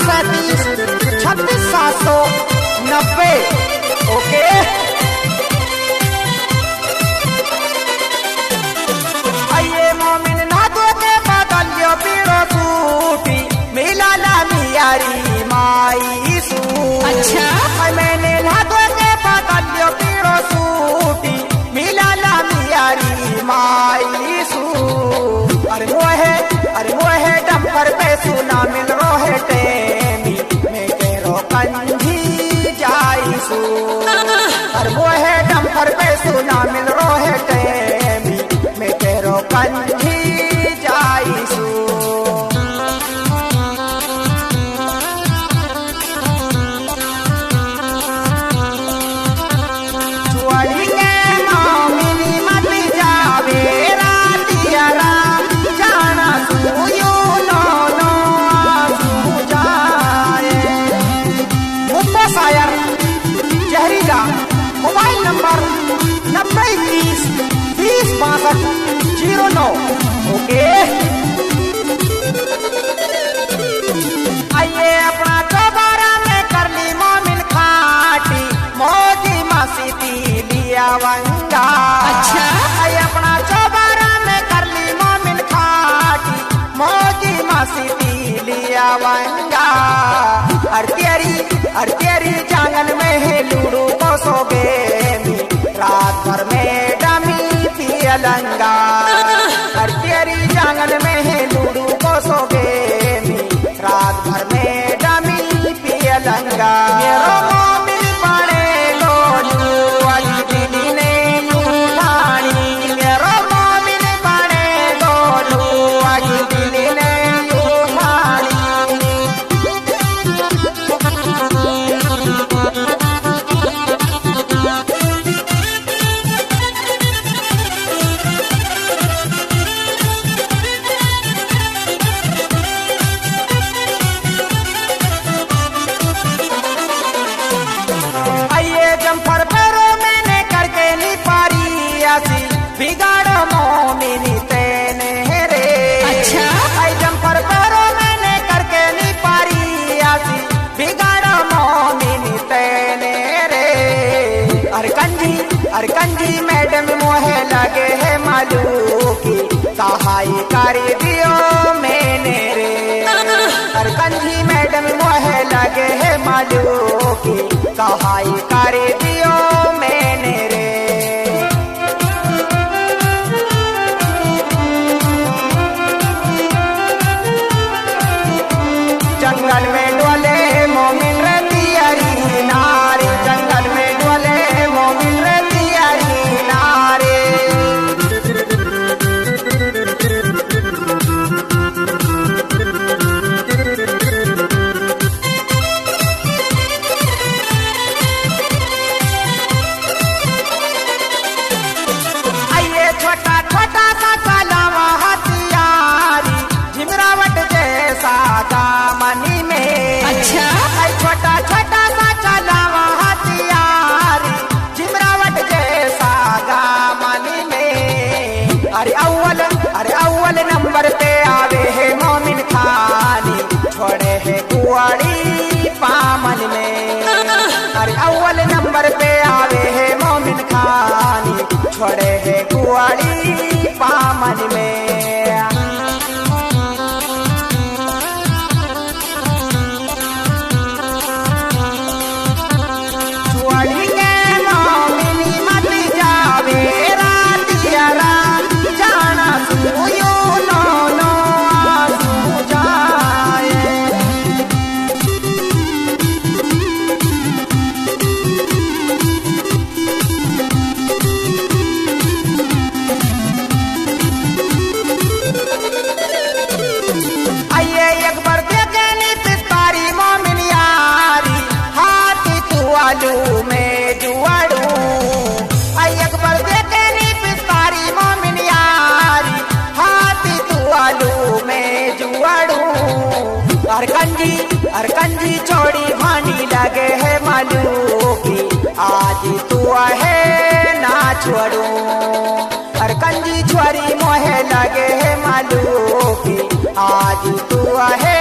537 ओके। आइए मोमिन ना दो के बदल जो पीरो सूटी मिला ला मियारी माई सू। अच्छा मैंने ना दो के बदल जो पीरो सूटी मिला ला मियारी माई सू। अरे वो है डंपर पे सुना मिल रो है टेमी मैं कह रो कंधी जाइसू। अरे वो है डंपर पे सुना मिल रो है टेमी मैं कह रो कंधी जाइसू। मोबाइल नंबर 9021206509 ओके। आइए अपना दोबारा में कर ली मोमिन खाटी मोदी मसीती लिया वंगा। अच्छा आइए अपना दोबारा में कर ली मोमिन खाटी मोदी मसीती लिया वंगा। अरतेरी जांगल में है लूडू को सोगे रात भर में डमी पियलंगा। अरतेरी जांगल में है लूडू को सोगे रात भर में डमी पियलंगा। मेरो मोमिन पड़े गोलू वाली दीदी ने यूठानी। मेरो मोमिन पड़े गोलू वाली दीदी ने यूठानी। जंपर पैरो मैंने करके नी पारी आसी बिगाड़ो मोमिनी तेने रे। अच्छा आई जंपर पैरो मैंने करके नी पारी आसी बिगाड़ो मोमिनी तेने रे। अरकंजी मैडम मोहे लगे है मालू की सहाय कर दियो मैंने रे। अरकंजी मैडम मोहे लगे है मालू की सहाय कर दियो मैंने रे। जंगल में डोले मोमिन रहती हरी नारी। जंगल में डोले मोमिन रहती हरी नारी। छोटा छोटा सा चलावा हथियारी झिमरावट जैसा दामनी में। अच्छा छोटा छोटा सा चलावा हथियारी झिमरावट जैसा दामनी में। अरे अव्वल नंबर पे आवे है मोमिन खानी छोड़े है कुआड़ी पामन में। अरे अव्वल नंबर पे आवे है मोमिन खानी छोड़े है कुआड़ी पामन में। कुआड़ी के मोमिनी मत जावे रातिया रात जाना सुयो नो नो आंसू जाए। आलू में जुआड़ू आई अकबर देखे नी पिस्तारी मोमिन यारी हाथी तू आलू में जुआड़ू। अरकंजी छोड़ी भानी लगे है मालू की आज तू है ना छोड़ू। अरकंजी छोरी मोहे लगे है मालू की आज तू है